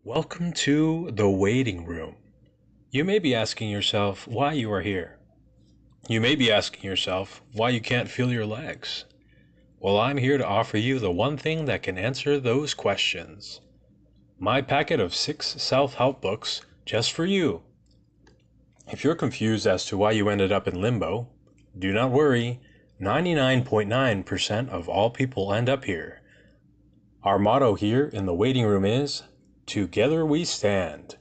Welcome to the waiting room. You may be asking yourself why you are here. You may be asking yourself why you can't feel your legs. Well, I'm here to offer you the one thing that can answer those questions. My packet of 6 self-help books just for you. If you're confused as to why you ended up in limbo, do not worry. 99.9% of all people end up here. Our motto here in the waiting room is, "Together we stand."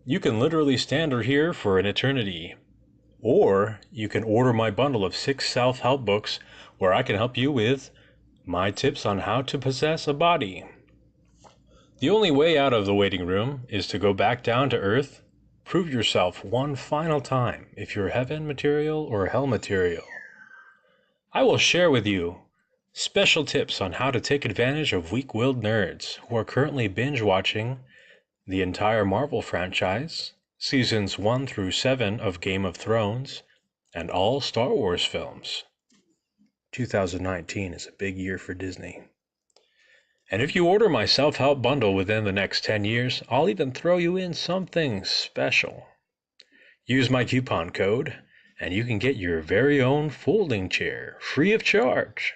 You can literally stand here for an eternity. Or you can order my bundle of 6 self-help books where I can help you with my tips on how to possess a body. The only way out of the waiting room is to go back down to earth. Prove yourself one final time if you're heaven material or hell material. I will share with you special tips on how to take advantage of weak-willed nerds who are currently binge-watching the entire Marvel franchise, seasons 1 through 7 of Game of Thrones, and all Star Wars films. 2019 is a big year for Disney. And if you order my self-help bundle within the next 10 years, I'll even throw you in something special. Use my coupon code, and you can get your very own folding chair, free of charge.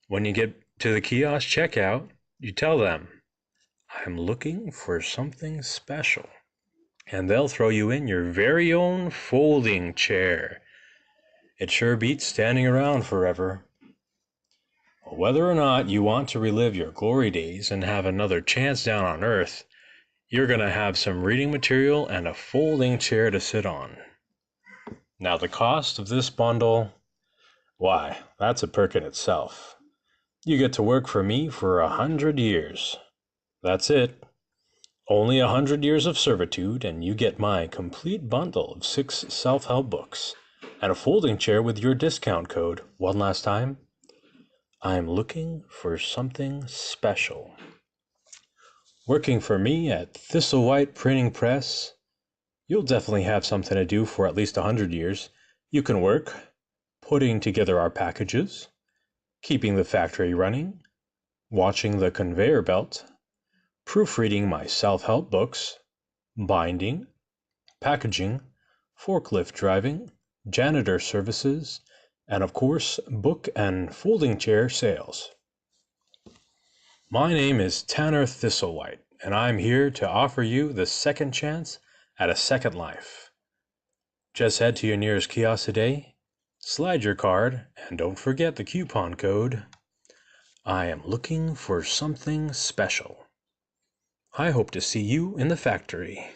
When you get to the kiosk checkout, you tell them, "I'm looking for something special." And they'll throw you in your very own folding chair. It sure beats standing around forever. Whether or not you want to relive your glory days and have another chance down on Earth, you're going to have some reading material and a folding chair to sit on. Now the cost of this bundle, why, that's a perk in itself. You get to work for me for 100 years. That's it. Only 100 years of servitude, and you get my complete bundle of 6 self-help books and a folding chair with your discount code. One last time, I'm looking for something special. Working for me at Thistlewhite Printing Press, you'll definitely have something to do for at least 100 years. You can work putting together our packages, keeping the factory running, watching the conveyor belt, proofreading my self-help books, binding, packaging, forklift driving, janitor services, and of course, book and folding chair sales. My name is Tanner Thistlewhite, and I'm here to offer you the second chance at a second life. Just head to your nearest kiosk today, slide your card, and don't forget the coupon code. I am looking for something special. I hope to see you in the factory.